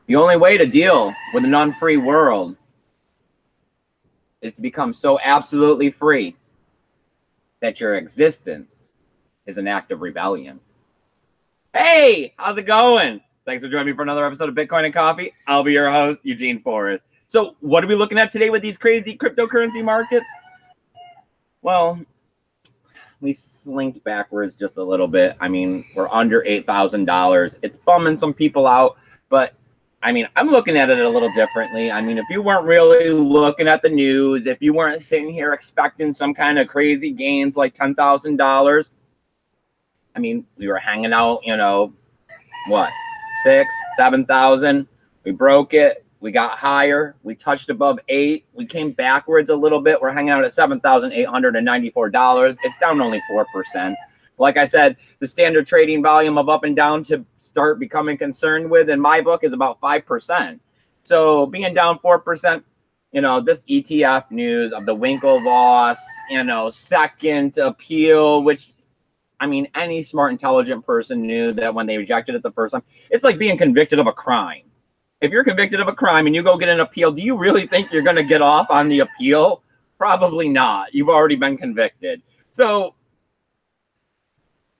The only way to deal with an unfree world is to become so absolutely free that your existence is an act of rebellion. Hey, how's it going? Thanks for joining me for another episode of Bitcoin and Coffee. I'll be your host, Eugene Forrest. So what are we looking at today with these crazy cryptocurrency markets? Well, we slinked backwards just a little bit. I mean, we're under $8,000. It's bumming some people out, but I mean, I'm looking at it a little differently. I mean, if you weren't really looking at the news, if you weren't sitting here expecting some kind of crazy gains like $10,000, I mean, we were hanging out, you know, what, 6,000, 7,000. We broke it. We got higher. We touched above 8. We came backwards a little bit. We're hanging out at $7,894. It's down only 4%. Like I said, the standard trading volume of up and down to start becoming concerned with in my book is about 5%. So being down 4%, you know, this ETF news of the Winklevoss, you know, second appeal, which, I mean, any smart, intelligent person knew that when they rejected it the first time, it's like being convicted of a crime. If you're convicted of a crime and you go get an appeal, do you really think you're going to get off on the appeal? Probably not. You've already been convicted. So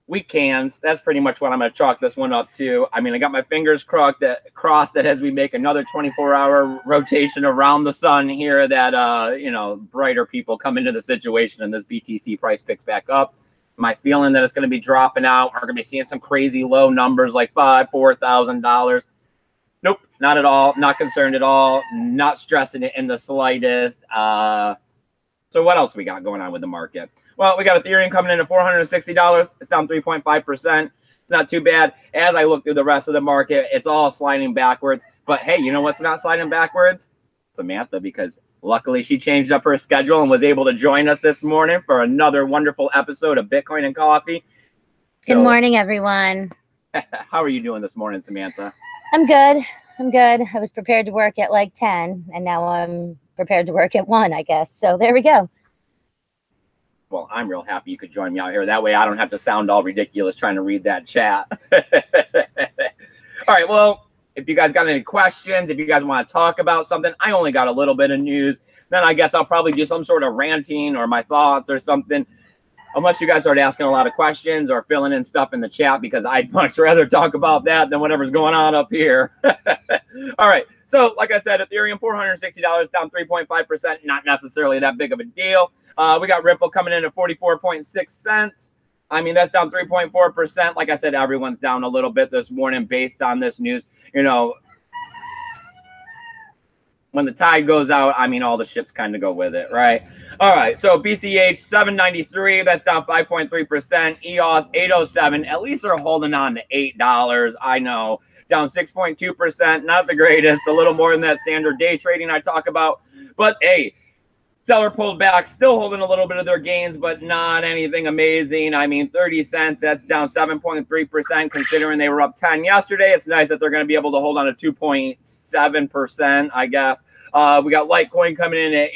weak hands. That's pretty much what I'm going to chalk this one up to. I mean, I got my fingers crossed that as we make another 24-hour rotation around the sun here, that, you know, brighter people come into the situation and this BTC price picks back up. Am I feeling that it's going to be dropping out? We're going to be seeing some crazy low numbers like $5,000, $4,000. Nope, not at all. Not concerned at all. Not stressing it in the slightest. So what else we got going on with the market? Well, we got Ethereum coming in at $460. It's down 3.5%. It's not too bad. As I look through the rest of the market, it's all sliding backwards. But hey, you know what's not sliding backwards? Samantha, because luckily she changed up her schedule and was able to join us this morning for another wonderful episode of Bitcoin and Coffee. Good morning, everyone. How are you doing this morning, Samantha? I'm good. I'm good. I was prepared to work at like 10, and now I'm prepared to work at 1, I guess. So there we go. Well, I'm real happy you could join me out here. That way I don't have to sound all ridiculous trying to read that chat. All right, well, if you guys got any questions, if you guys want to talk about something, I only got a little bit of news. Then I guess I'll probably do some sort of ranting or my thoughts or something. Unless you guys start asking a lot of questions or filling in stuff in the chat, because I'd much rather talk about that than whatever's going on up here. All right. So like I said, Ethereum, $460, down 3.5%. Not necessarily that big of a deal. We got Ripple coming in at 44.6 cents. I mean, that's down 3.4%. Like I said, everyone's down a little bit this morning based on this news. You know, when the tide goes out, I mean, all the ships kind of go with it, right? All right, so BCH 793, that's down 5.3%. EOS 807, at least they're holding on to $8. I know, down 6.2%, not the greatest, a little more than that standard day trading I talk about. But hey, seller pulled back, still holding a little bit of their gains, but not anything amazing. I mean, 30 cents, that's down 7.3%, considering they were up 10 yesterday. It's nice that they're going to be able to hold on to 2.7%, I guess. We got Litecoin coming in at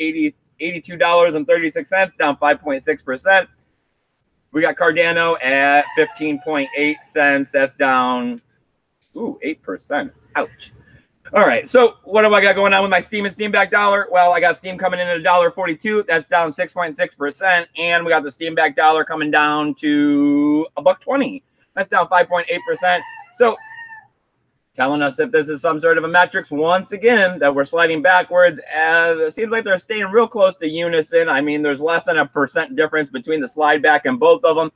$82.36, down 5.6%. We got Cardano at 15.8 cents. That's down 8%. Ouch. All right, so what do I got going on with my Steam and Steam back dollar? Well, I got Steam coming in at $1.42. That's down 6.6%. And we got the Steam back dollar coming down to $1.20. That's down 5.8%. So telling us if this is some sort of a metrics, once again, that we're sliding backwards, as it seems like they're staying real close to unison. I mean, there's less than a % difference between the slide back and both of them.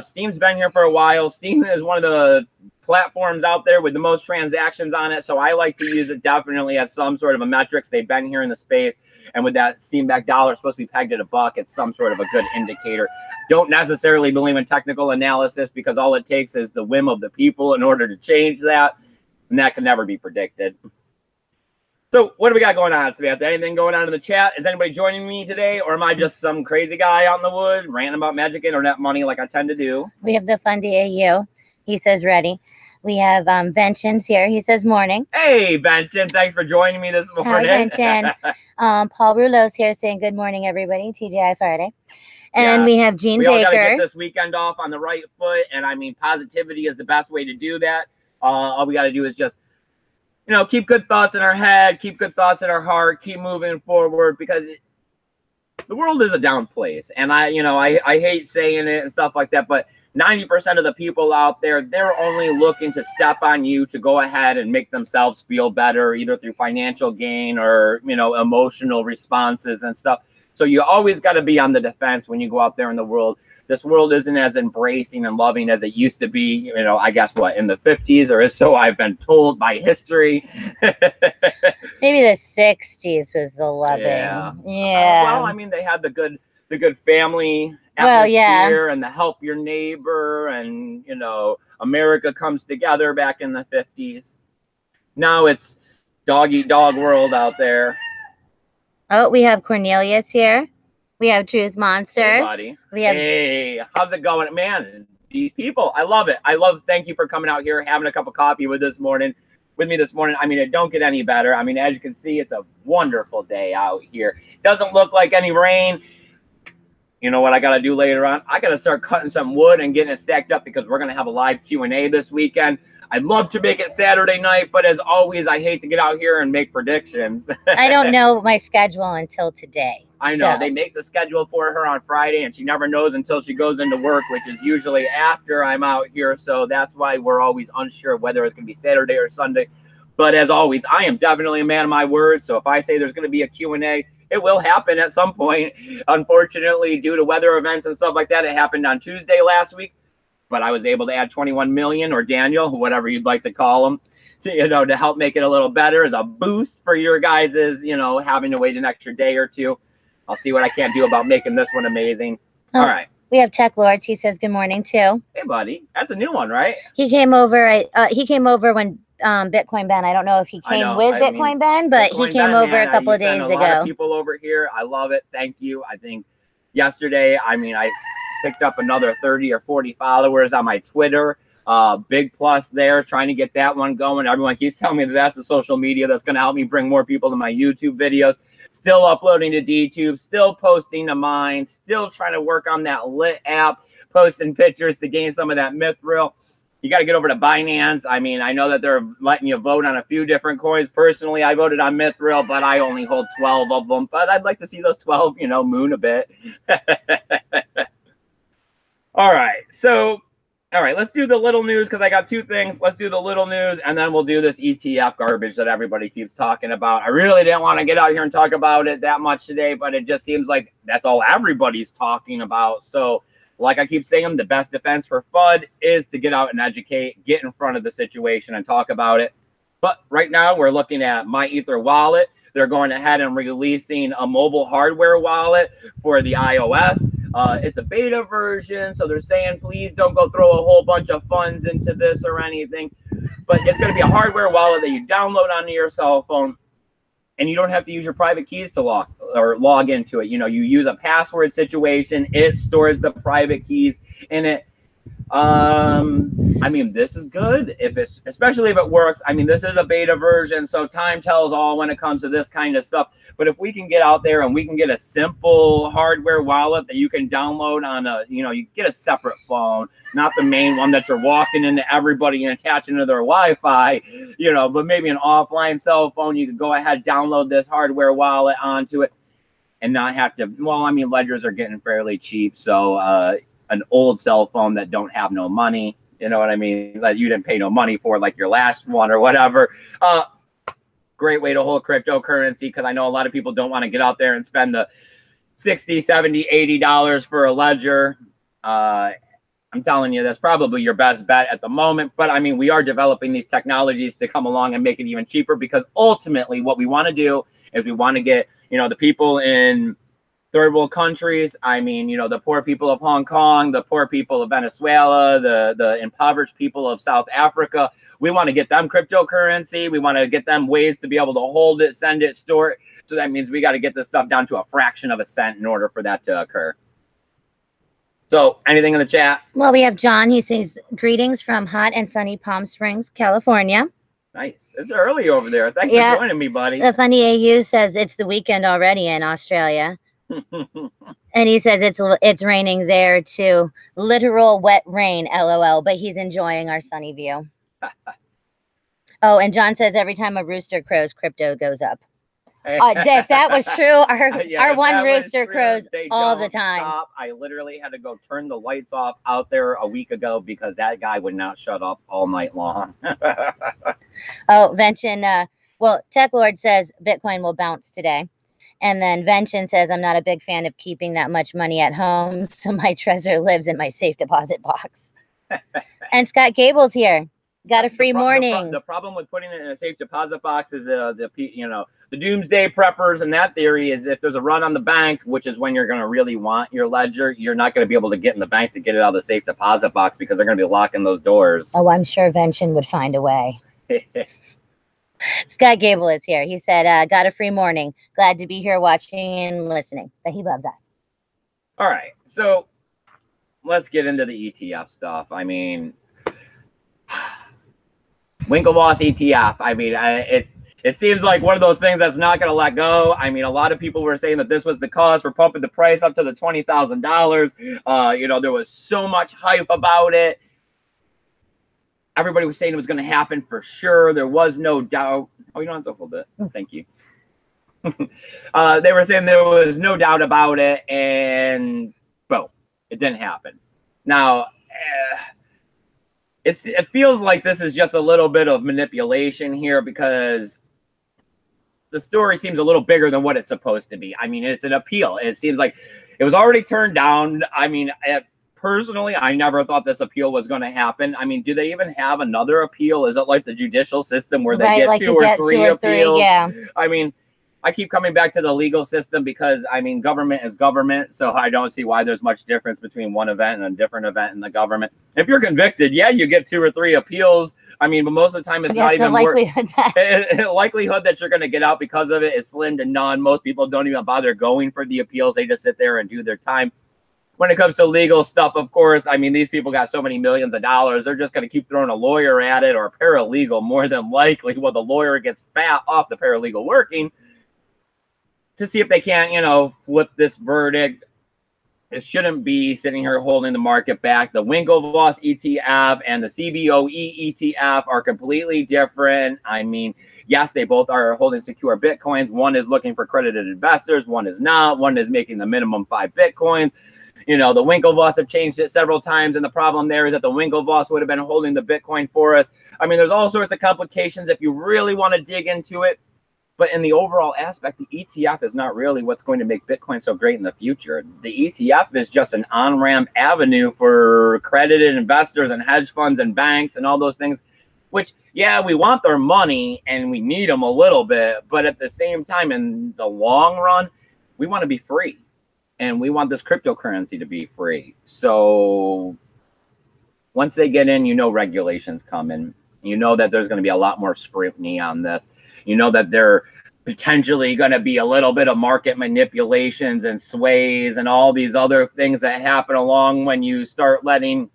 Steam's been here for a while. Steam is one of the platforms out there with the most transactions on it, so I like to use it definitely as some sort of a metrics. They've been here in the space, and with that Steam back dollar supposed to be pegged at $1, it's some sort of a good indicator. Don't necessarily believe in technical analysis, because all it takes is the whim of the people in order to change that, and that can never be predicted. So what do we got going on, Samantha? Anything going on in the chat? Is anybody joining me today, or am I just some crazy guy out in the wood ranting about magic internet money like I tend to do? We have the Fundy AU. He says ready. We have Ventions here. He says morning. Hey, Vention. Thanks for joining me this morning. Hi, Vention. Paul Rouleau's here saying good morning, everybody. TGI Friday. And we have Gene Baker. We all got to get this weekend off on the right foot. And I mean, positivity is the best way to do that. All we got to do is just, keep good thoughts in our head, keep good thoughts in our heart, keep moving forward, because the world is a down place. And I hate saying it and stuff like that, but 90% of the people out there, they're only looking to step on you to go ahead and make themselves feel better, either through financial gain or, emotional responses and stuff. So you always got to be on the defense when you go out there in the world. This world isn't as embracing and loving as it used to be, I guess in the 50s, or so I've been told by history. Maybe the 60s was the loving. Yeah. Well, I mean, they had the good family atmosphere and the help your neighbor, and America comes together back in the 50s. Now it's dog eat dog world out there. Oh, we have Cornelius here. We have Truth Monster. Hey, buddy. Hey, how's it going, man? These people, I love it. Thank you for coming out here, having a cup of coffee with me this morning. I mean, it don't get any better. I mean, as you can see, it's a wonderful day out here. It doesn't look like any rain. You know what I got to do later on? I got to start cutting some wood and getting it stacked up, because we're going to have a live Q&A this weekend. I'd love to make it Saturday night, but as always, I hate to get out here and make predictions. I don't know my schedule until today. I know. They make the schedule for her on Friday, and she never knows until she goes into work, which is usually after I'm out here. So that's why we're always unsure whether it's going to be Saturday or Sunday. But as always, I am definitely a man of my word. So if I say there's going to be a Q&A, it will happen at some point. Unfortunately, due to weather events and stuff like that, it happened on Tuesday last week. But I was able to add 21 million, or Daniel, whatever you'd like to call him, to help make it a little better as a boost for your guys's, having to wait an extra day or two. I'll see what I can do about making this one amazing. All right. We have Tech Lords. He says good morning too. Hey, buddy. That's a new one, right? He came over. He came over when Bitcoin Ben. I don't know if he came with Bitcoin Ben, but he came over a couple of days ago. A lot of people over here. I love it. Thank you. I think yesterday, I picked up another 30 or 40 followers on my Twitter. Big plus there, trying to get that one going. Everyone keeps telling me that's the social media that's going to help me bring more people to my YouTube videos. Still uploading to DTube, still posting to mine, still trying to work on that Lit app, posting pictures to gain some of that Mithril. You got to get over to Binance. I know that they're letting you vote on a few different coins. Personally, I voted on Mithril, but I only hold 12 of them. But I'd like to see those 12, moon a bit. All right. So, let's do the little news, because I got two things. Let's do the little news, and then we'll do this ETF garbage that everybody keeps talking about. I really didn't want to get out here and talk about it that much today, but it just seems like that's all everybody's talking about. So, like I keep saying, the best defense for FUD is to get out and educate, get in front of the situation and talk about it. But right now, we're looking at My Ether wallet. They're going ahead and releasing a mobile hardware wallet for the iOS. It's a beta version, so they're saying, please don't go throw a whole bunch of funds into this or anything. But it's going to be a hardware wallet that you download onto your cell phone, and you don't have to use your private keys to log into it. You use a password situation. It stores the private keys in it. This is good especially if it works. This is a beta version, so time tells all when it comes to this kind of stuff. But if we can get out there and we can get a simple hardware wallet that you can download on you get a separate phone, not the main one that you're walking into everybody and attaching to their Wi-Fi, but maybe an offline cell phone, you can go ahead, download this hardware wallet onto it and not have to, ledgers are getting fairly cheap. So, an old cell phone that don't have no money, that you didn't pay no money for, like your last one or whatever. Great way to hold cryptocurrency, because I know a lot of people don't want to get out there and spend the $60, $70, $80 for a ledger. I'm telling you, that's probably your best bet at the moment. But we are developing these technologies to come along and make it even cheaper, because ultimately what we want to do is we want to get, the people in third world countries, the poor people of Hong Kong, the poor people of Venezuela, the impoverished people of South Africa. We want to get them cryptocurrency. We want to get them ways to be able to hold it, send it, store it. So that means we got to get this stuff down to a fraction of a cent in order for that to occur. So anything in the chat? Well, we have John. He says, greetings from hot and sunny Palm Springs, California. Nice. It's early over there. Thanks for joining me, buddy. The funny AU says it's the weekend already in Australia. And he says it's raining there too. Literal wet rain, LOL. But he's enjoying our sunny view. Oh, and John says every time a rooster crows, crypto goes up. If that was true, our one rooster crows all the time. Stop. I literally had to go turn the lights off out there a week ago because that guy would not shut up all night long. Oh, Vention, well, Tech Lord says Bitcoin will bounce today. And then Vention says, I'm not a big fan of keeping that much money at home, so my treasure lives in my safe deposit box. And Scott Gable's here. Got a free morning. The problem with putting it in a safe deposit box is the doomsday preppers and that theory is if there's a run on the bank, which is when you're going to really want your ledger, you're not going to be able to get in the bank to get it out of the safe deposit box because they're going to be locking those doors. Oh, I'm sure Vention would find a way. Scott Gable is here. He said, got a free morning. Glad to be here watching and listening. That he loves that. All right. So let's get into the ETF stuff. I mean, Winklevoss ETF. I mean, it seems like one of those things that's not going to let go. I mean, a lot of people were saying that this was the cause for pumping the price up to the $20,000. There was so much hype about it. Everybody was saying it was going to happen for sure. There was no doubt. Oh, you don't have to hold it. Thank you. They were saying there was no doubt about it, and boom, it didn't happen. Now, it feels like this is just a little bit of manipulation here because the story seems a little bigger than what it's supposed to be. I mean, it's an appeal. It seems like it was already turned down. I mean, personally, I never thought this appeal was going to happen. I mean, do they even have another appeal? Is it like the judicial system where they get two or three appeals? Yeah. I mean, I keep coming back to the legal system because, I mean, government is government, so I don't see why there's much difference between one event and a different event in the government. If you're convicted, yeah, you get 2 or 3 appeals. I mean, but most of the time it's not even likelihood that you're going to get out because of it is slim to none. Most people don't even bother going for the appeals. They just sit there and do their time. When it comes to legal stuff, of course, I mean, these people got so many millions of dollars. They're just going to keep throwing a lawyer at it or a paralegal more than likely. Well, the lawyer gets fat off the paralegal working to see if they can't, flip this verdict. It shouldn't be sitting here holding the market back. The Winklevoss ETF and the CBOE ETF are completely different. I mean, yes, they both are holding secure Bitcoins. One is looking for accredited investors. One is not. One is making the minimum 5 Bitcoins. The Winklevoss have changed it several times, and the problem there is that the Winklevoss would have been holding the Bitcoin for us. I mean, there's all sorts of complications if you really want to dig into it. But in the overall aspect, the ETF is not really what's going to make Bitcoin so great in the future. The ETF is just an on-ramp avenue for accredited investors and hedge funds and banks and all those things, which, yeah, we want their money and we need them a little bit. But at the same time, in the long run, we want to be free. And we want this cryptocurrency to be free. So once they get in, regulations come in. That there's going to be a lot more scrutiny on this. That there potentially going to be a little bit of market manipulations and sways and all these other things that happen along when you start letting,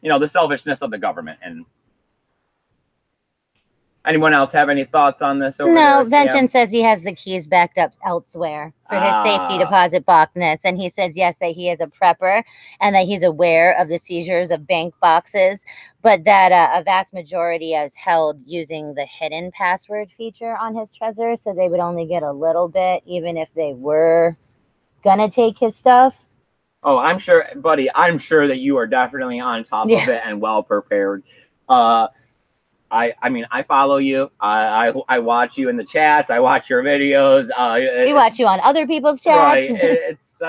the selfishness of the government. And anyone else have any thoughts on this? No, Vention says he has the keys backed up elsewhere for his safety deposit boxness. And he says, yes, that he is a prepper and that he's aware of the seizures of bank boxes, but that a vast majority is held using the hidden password feature on his Trezor. So they would only get a little bit, even if they were going to take his stuff. Oh, I'm sure, buddy, I'm sure that you are definitely on top of it and well prepared. I mean, I follow you. I watch you in the chats. I watch your videos. We watch you on other people's chats. Right. It's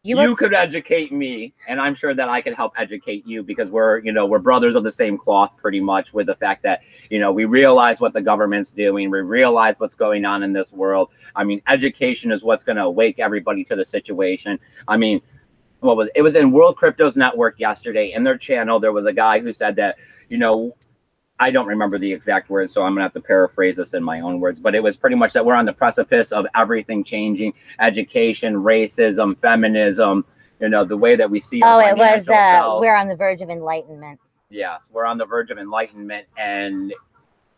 you could educate me, and I'm sure that I could help educate you because we're brothers of the same cloth pretty much with the fact that, we realize what the government's doing. We realize what's going on in this world. I mean, education is what's going to wake everybody to the situation. I mean, it was in World Cryptos Network yesterday in their channel. There was a guy who said that, I don't remember the exact words, so I'm gonna have to paraphrase this in my own words, but it was pretty much that we're on the precipice of everything changing: education, racism, feminism, the way that we see our financial self. We're on the verge of enlightenment. Yes, we're on the verge of enlightenment, and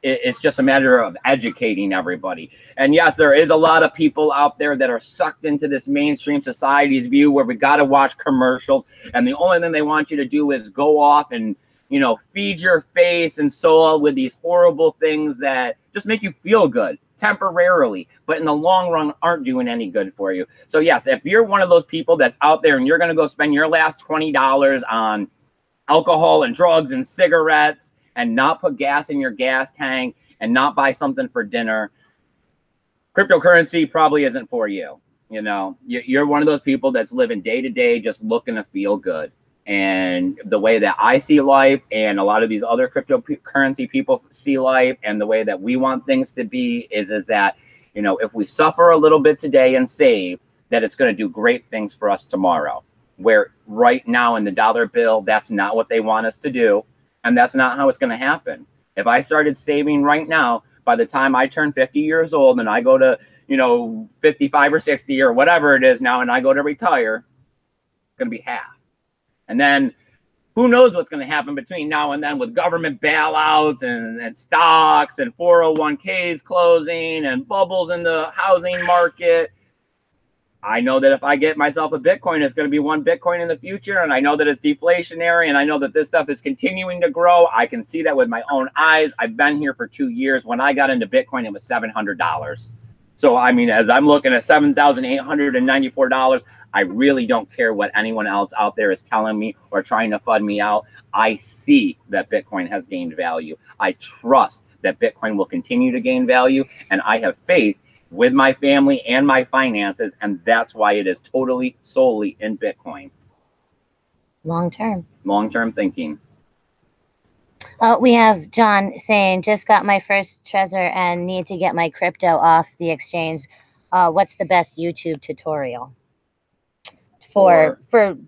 it's just a matter of educating everybody. And yes, there is a lot of people out there that are sucked into this mainstream society's view where we got to watch commercials, and the only thing they want you to do is go off and you know, feed your face and soul with these horrible things that just make you feel good temporarily, but in the long run aren't doing any good for you. So yes, if you're one of those people that's out there and you're going to go spend your last $20 on alcohol and drugs and cigarettes and not put gas in your gas tank and not buy something for dinner, cryptocurrency probably isn't for you. You know, you're one of those people that's living day to day, just looking to feel good. And the way that I see life and a lot of these other cryptocurrency people see life and the way that we want things to be is that, you know, if we suffer a little bit today and save, that it's going to do great things for us tomorrow. Where right now in the dollar bill, that's not what they want us to do. And that's not how it's going to happen. If I started saving right now, by the time I turn 50 years old and I go to, you know, 55 or 60 or whatever it is now, and I go to retire, it's going to be half. And then who knows what's going to happen between now and then with government bailouts and stocks and 401ks closing and bubbles in the housing market. I know that if I get myself a Bitcoin, it's going to be one Bitcoin in the future. And I know that it's deflationary. And I know that this stuff is continuing to grow. I can see that with my own eyes. I've been here for 2 years. When I got into Bitcoin, it was $700. So, I mean, as I'm looking at $7,894, I really don't care what anyone else out there is telling me or trying to FUD me out. I see that Bitcoin has gained value. I trust that Bitcoin will continue to gain value. And I have faith with my family and my finances. And that's why it is totally, solely in Bitcoin. Long-term thinking. We have John saying, just got my first Trezor and need to get my crypto off the exchange. What's the best YouTube tutorial for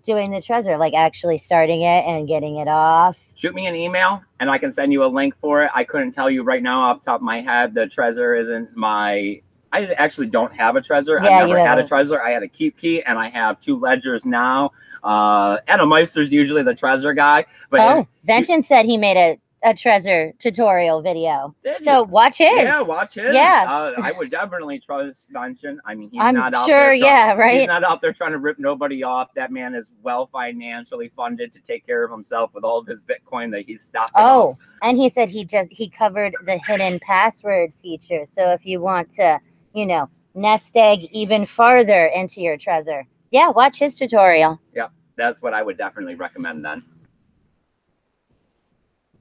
doing the Trezor, like actually starting it and getting it off? Shoot me an email and I can send you a link for it. I couldn't tell you right now off the top of my head. The Trezor isn't my... I actually don't have a Trezor. Yeah, I've never had a Trezor. I had a Keep Key and I have 2 ledgers now. Anna Meister's usually the Trezor guy. But Vention said he made a Trezor tutorial video. So watch his. Yeah, watch his. Yeah. I would definitely trust Vention. I mean, he's I'm not out sure, there. yeah, right. He's not out there trying to rip nobody off. That man is well financially funded to take care of himself with all of his Bitcoin that he's stocking up. And he said he covered the hidden password feature. So if you want to, you know, nest egg even farther into your Trezor, yeah, watch his tutorial. Yeah, that's what I would definitely recommend then.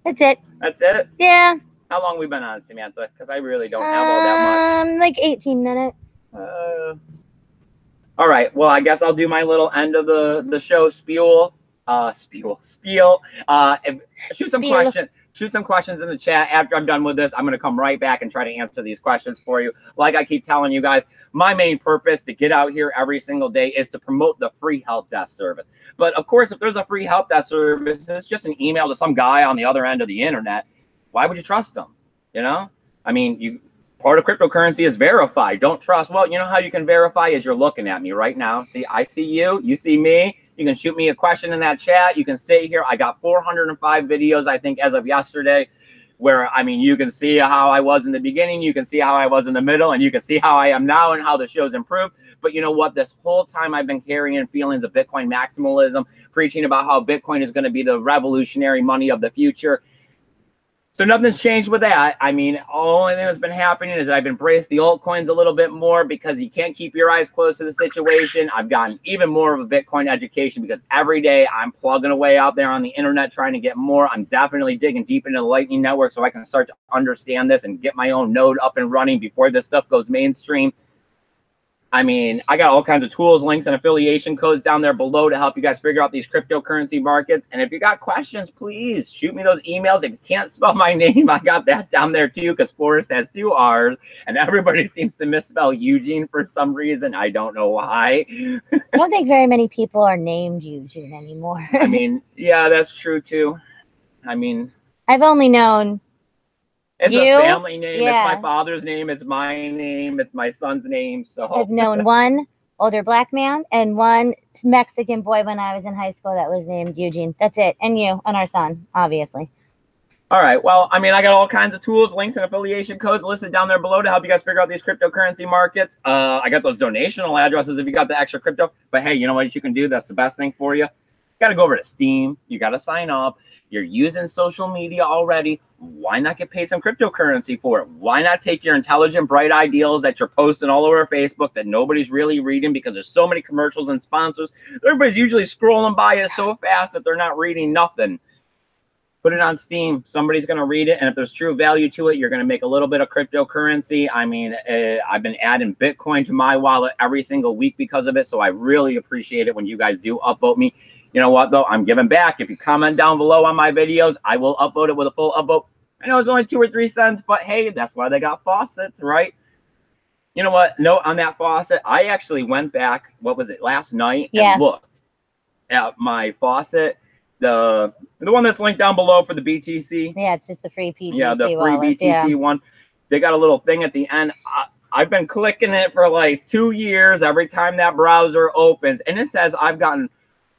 That's it. That's it? Yeah. How long we been on, Samantha? Because I really don't have all that much. Like 18 minutes. All right. Well, I guess I'll do my little end of the show spiel. Shoot some questions in the chat. After I'm done with this, I'm going to come right back and try to answer these questions for you. Like I keep telling you guys, my main purpose to get out here every single day is to promote the free help desk service. But of course, if there's a free help desk service, it's just an email to some guy on the other end of the internet. Why would you trust them? You know, I mean, part of cryptocurrency is verified. Don't trust. Well, you know how you can verify is you're looking at me right now. See, I see you. You see me. You can shoot me a question in that chat. You can sit here. I got 405 videos, I think, as of yesterday, where, I mean, you can see how I was in the beginning. You can see how I was in the middle, and you can see how I am now and how the show's improved. But you know what? This whole time I've been carrying feelings of Bitcoin maximalism, preaching about how Bitcoin is going to be the revolutionary money of the future. So nothing's changed with that. I mean, only thing that's been happening is I've embraced the altcoins a little bit more because you can't keep your eyes closed to the situation. I've gotten even more of a Bitcoin education because every day I'm plugging away out there on the internet trying to get more. I'm definitely digging deep into the Lightning Network so I can start to understand this and get my own node up and running before this stuff goes mainstream. I mean, I got all kinds of tools, links, and affiliation codes down there below to help you guys figure out these cryptocurrency markets. And if you got questions, please shoot me those emails. If you can't spell my name, I got that down there too, because Forrest has 2 R's, and everybody seems to misspell Eugene for some reason. I don't know why. I don't think very many people are named Eugene anymore. I mean, yeah, that's true too. I mean, I've only known... It's a family name. Yeah. It's my father's name. It's my name. It's my son's name. So I've known one older black man and one Mexican boy when I was in high school that was named Eugene. That's it. And you and our son, obviously. All right. Well, I mean, I got all kinds of tools, links, and affiliation codes listed down there below to help you guys figure out these cryptocurrency markets. I got those donational addresses if you got the extra crypto. But hey, you know what you can do? That's the best thing for you. got to go over to Steam. You got to sign up. You're using social media already. Why not get paid some cryptocurrency for it? Why not take your intelligent, bright ideals that you're posting all over Facebook that nobody's really reading because there's so many commercials and sponsors? Everybody's usually scrolling by it so fast that they're not reading nothing. Put it on Steam. Somebody's going to read it. And if there's true value to it, you're going to make a little bit of cryptocurrency. I mean, I've been adding Bitcoin to my wallet every single week because of it. So I really appreciate it when you guys do upvote me. You know what, though? I'm giving back. If you comment down below on my videos, I will upload it with a full upvote. I know it's only 2 or 3 cents, but hey, that's why they got faucets, right? You know what? Note on that faucet, I actually went back, what was it, last night, and looked at my faucet. The one that's linked down below for the BTC. Yeah, it's just the free BTC. Yeah, the free wallet. BTC one. They got a little thing at the end. I've been clicking it for like 2 years every time that browser opens, and it says I've gotten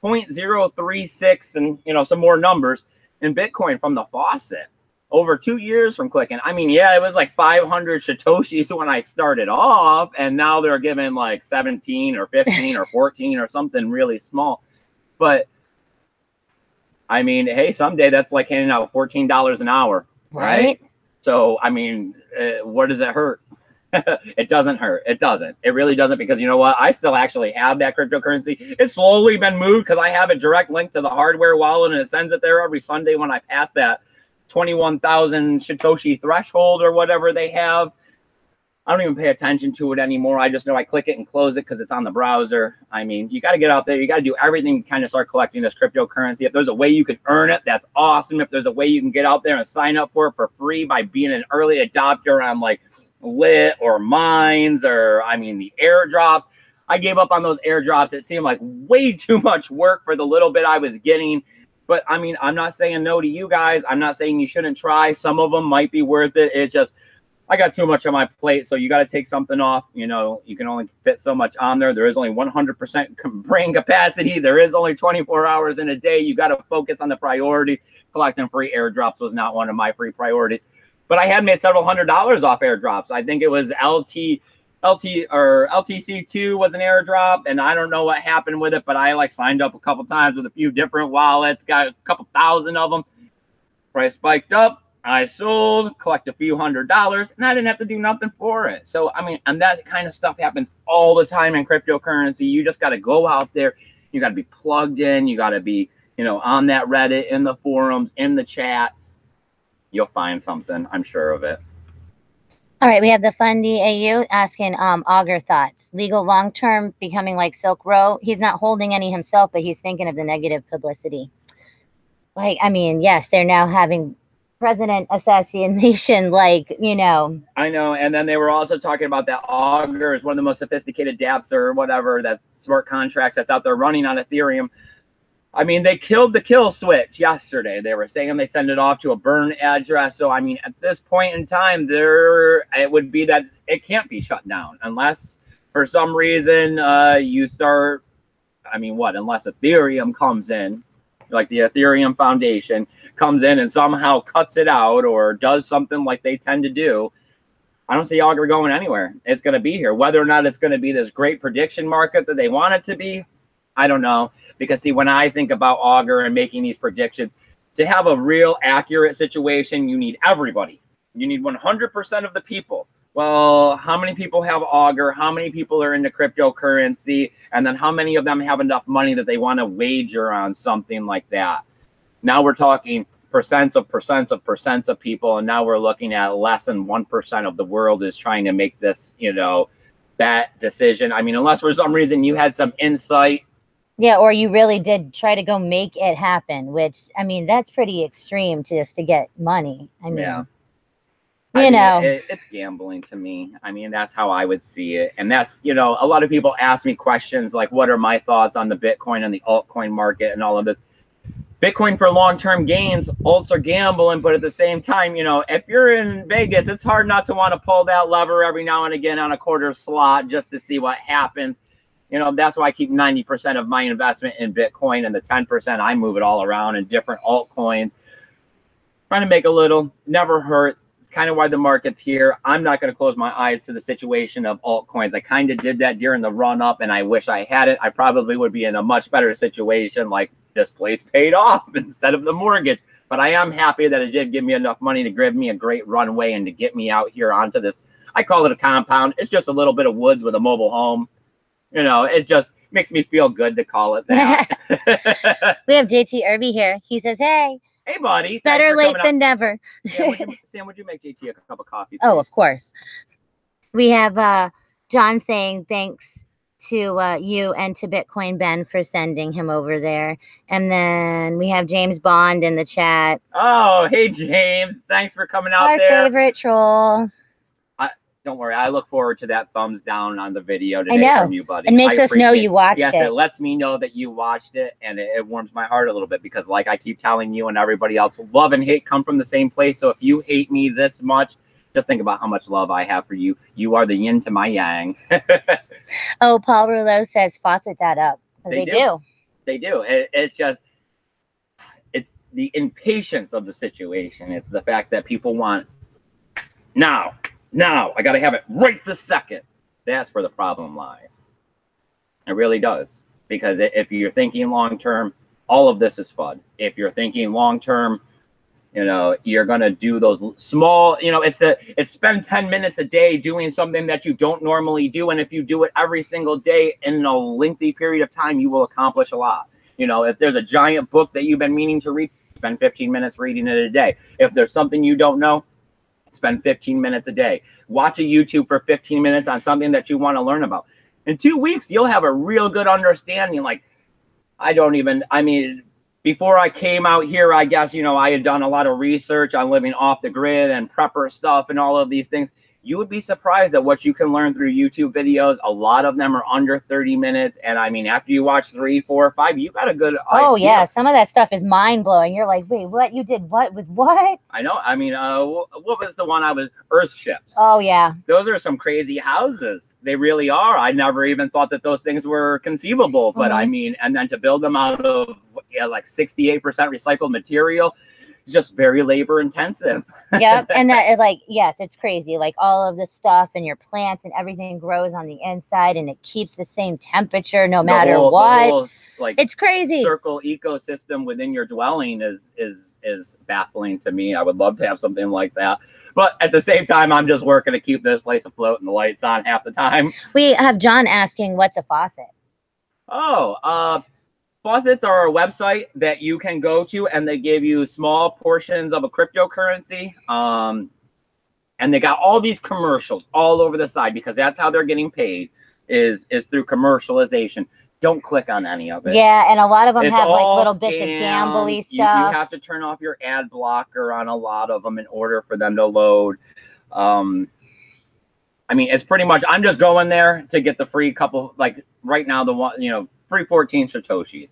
0.036 and, you know, some more numbers in Bitcoin from the faucet over 2 years from clicking. I mean, yeah, it was like 500 Satoshis when I started off, and now they're giving like 17 or 15 or 14 or something really small. But I mean, hey, someday that's like handing out $14 an hour, right? So, I mean, what does it hurt? It doesn't hurt. It doesn't. It really doesn't, because you know what? I still actually have that cryptocurrency. It's slowly been moved because I have a direct link to the hardware wallet, and it sends it there every Sunday when I pass that 21,000 Satoshi threshold or whatever they have. I don't even pay attention to it anymore. I just know I click it and close it because it's on the browser. I mean, you got to get out there. You got to do everything to kind of start collecting this cryptocurrency. If there's a way you could earn it, that's awesome. If there's a way you can get out there and sign up for it for free by being an early adopter on like Lit or Mines or, I mean, the airdrops. I gave up on those airdrops. It seemed like way too much work for the little bit I was getting. But I mean, I'm not saying no to you guys. I'm not saying you shouldn't try. Some of them might be worth it. It's just, I got too much on my plate, so you got to take something off. You know, you can only fit so much on there. There is only 100% brain capacity. There is only 24 hours in a day. You got to focus on the priority. Collecting free airdrops was not one of my free priorities. But I had made several $100s off airdrops. I think it was LTC2 was an airdrop, and I don't know what happened with it, but I like signed up a couple times with a few different wallets, got a couple thousand of them. Price spiked up. I sold, collect a few $100s, and I didn't have to do nothing for it. So, I mean, and that kind of stuff happens all the time in cryptocurrency. You just got to go out there. You got to be plugged in. You got to be, you know, on that Reddit, in the forums, in the chats. You'll find something. I'm sure of it. All right, we have the Fundy AU asking Augur thoughts. Legal long-term becoming like Silk Road. He's not holding any himself, but he's thinking of the negative publicity. Like, I mean, yes, they're now having president assassination, like, you know. I know, and then they were also talking about that Augur is one of the most sophisticated dApps or whatever, that smart contracts that's out there running on Ethereum. I mean, they killed the kill switch yesterday. They were saying they send it off to a burn address. So, I mean, at this point in time, it would be that it can't be shut down unless for some reason you start, I mean, what, unless Ethereum comes in, like the Ethereum Foundation comes in and somehow cuts it out or does something like they tend to do. I don't see Augur going anywhere. It's going to be here. Whether or not it's going to be this great prediction market that they want it to be, I don't know. Because, see, when I think about Augur and making these predictions, to have a real accurate situation, you need everybody. You need 100% of the people. Well, how many people have Augur? How many people are into cryptocurrency? And then how many of them have enough money that they want to wager on something like that? Now we're talking percents of people, and now we're looking at less than 1% of the world is trying to make this, you know, that decision. I mean, unless for some reason you had some insight. Yeah, or you really did try to go make it happen, which, I mean, that's pretty extreme just to get money. I mean, yeah. You know, it's gambling to me. I mean, that's how I would see it. And that's, you know, a lot of people ask me questions like, what are my thoughts on the Bitcoin and the altcoin market and all of this? Bitcoin for long-term gains, alts are gambling, but at the same time, you know, if you're in Vegas, it's hard not to want to pull that lever every now and again on a quarter slot just to see what happens. You know, that's why I keep 90% of my investment in Bitcoin, and the 10% I move it all around in different altcoins. Trying to make a little, never hurts. It's kind of why the market's here. I'm not going to close my eyes to the situation of altcoins. I kind of did that during the run up, and I wish I had it. I probably would be in a much better situation like this place paid off instead of the mortgage. But I am happy that it did give me enough money to give me a great runway and to get me out here onto this. I call it a compound. It's just a little bit of woods with a mobile home. You know, it just makes me feel good to call it that. We have JT Irby here. He says, hey. Hey, buddy. Better late than never. Sam, would you make JT a cup of coffee, please? Oh, of course. We have John saying thanks to you and to Bitcoin Ben for sending him over there. And then we have James Bond in the chat. Oh, hey, James. Thanks for coming out there. Our favorite troll. Don't worry. I look forward to that thumbs down on the video today from you, buddy. It makes us know you watched it. Yes, it lets me know that you watched it, and it warms my heart a little bit because, like I keep telling you and everybody else, love and hate come from the same place. So if you hate me this much, just think about how much love I have for you. You are the yin to my yang. Oh, Paul Rouleau says faucet that up. They do. They do. It's just, it's the impatience of the situation. It's the fact that people want now. I got to have it right this second. That's where the problem lies. It really does. Because if you're thinking long term, all of this is FUD. If you're thinking long term, you know, you're going to do those small, you know, it's spend 10 minutes a day doing something that you don't normally do. And if you do it every single day in a lengthy period of time, you will accomplish a lot. You know, if there's a giant book that you've been meaning to read, spend 15 minutes reading it a day. If there's something you don't know, spend 15 minutes a day. Watch a YouTube for 15 minutes on something that you want to learn about. In 2 weeks, you'll have a real good understanding. Like, before I came out here, I guess, you know, I had done a lot of research on living off the grid and prepper stuff and all of these things. You would be surprised at what you can learn through YouTube videos. A lot of them are under 30 minutes. And I mean, after you watch 3, 4, 5, you got a good idea. Yeah. Some of that stuff is mind blowing. You're like, wait, what? You did what with what? I know. I mean, what was the one Earthships. Oh, yeah. Those are some crazy houses. They really are. I never even thought that those things were conceivable. But I mean, and then to build them out of like 68% recycled material, just very labor intensive. Yep. And that, like, yes, it's crazy. Like, all of the stuff and your plants and everything grows on the inside and it keeps the same temperature no matter what. The whole, like, it's crazy. Circle ecosystem within your dwelling is baffling to me. I would love to have something like that. But at the same time, I'm just working to keep this place afloat and the lights on half the time. We have John asking, what's a faucet? Oh, faucets are a website that you can go to, and they give you small portions of a cryptocurrency. And they got all these commercials all over the side because that's how they're getting paid is through commercialization. Don't click on any of it. Yeah, and a lot of them have like little bits of gambly stuff. You have to turn off your ad blocker on a lot of them in order for them to load. I mean, it's pretty much, I'm just going there to get the free couple, like right now, the one, you know, free 14 Satoshis.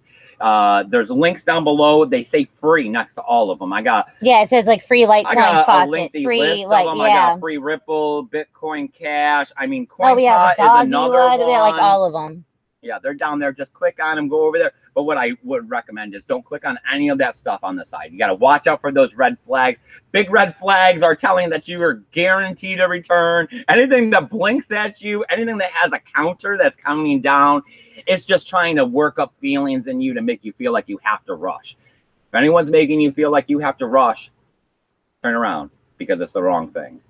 There's links down below. They say free next to all of them. It says like free Litecoin faucet, free I got free Ripple, Bitcoin Cash. I mean, CoinPot is another one. We have like all of them. Yeah, they're down there. Just click on them, go over there. But what I would recommend is don't click on any of that stuff on the side. You got to watch out for those red flags. Big red flags are telling that you are guaranteed a return. Anything that blinks at you, anything that has a counter that's counting down, it's just trying to work up feelings in you to make you feel like you have to rush. If anyone's making you feel like you have to rush, turn around because it's the wrong thing.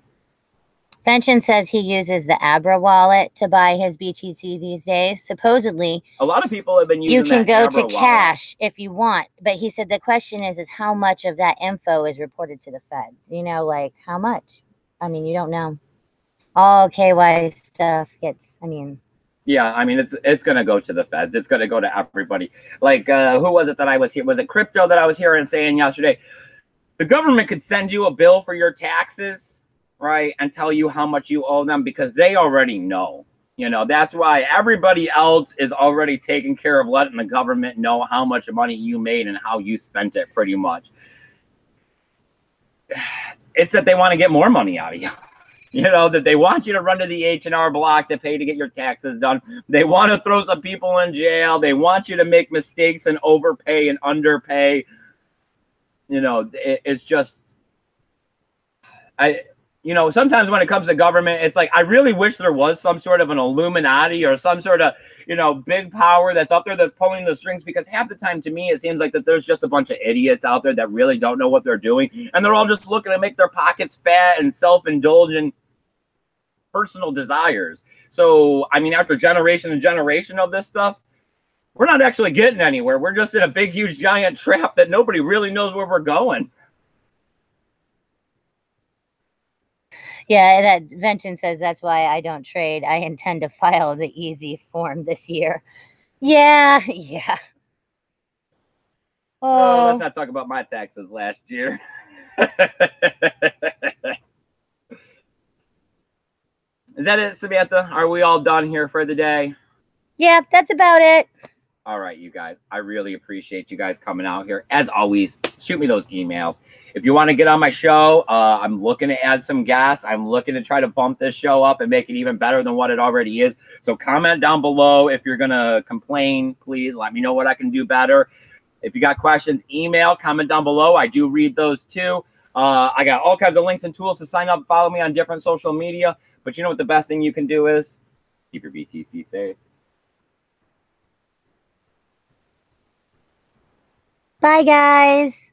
Benson says he uses the Abra wallet to buy his BTC these days. Supposedly, a lot of people have been using. You can go to cash if you want, but he said the question is how much of that info is reported to the feds? You know, like how much? I mean, you don't know. All KY stuff gets. I mean. Yeah, I mean, it's going to go to the feds. It's going to go to everybody. Like, who was it that I was here? Was it Crypto that I was hearing saying yesterday? The government could send you a bill for your taxes, right, and tell you how much you owe them because they already know. You know, that's why everybody else is already taking care of letting the government know how much money you made and how you spent it pretty much. It's that they want to get more money out of you. You know, that they want you to run to the H&R Block to pay to get your taxes done. They want to throw some people in jail. They want you to make mistakes and overpay and underpay. You know, it's just, you know, sometimes when it comes to government, it's like, I really wish there was some sort of an Illuminati or some sort of, you know, big power that's up there that's pulling the strings, because half the time to me it seems like that there's just a bunch of idiots out there that really don't know what they're doing, and they're all just looking to make their pockets fat and self-indulgent personal desires. So, I mean, after generation and generation of this stuff, we're not actually getting anywhere. We're just in a big, huge, giant trap that nobody really knows where we're going. Yeah, that Vention says that's why I don't trade. I intend to file the easy form this year. Yeah. Oh, let's not talk about my taxes last year. Is that it, Samantha? Are we all done here for the day? Yeah, that's about it. All right, you guys. I really appreciate you guys coming out here. As always, shoot me those emails. If you want to get on my show, I'm looking to add some guests. I'm looking to try to bump this show up and make it even better than what it already is. So comment down below if you're going to complain. Please let me know what I can do better. If you got questions, email, comment down below. I do read those too. I got all kinds of links and tools to sign up. Follow me on different social media. But you know what the best thing you can do is? Keep your BTC safe. Bye, guys.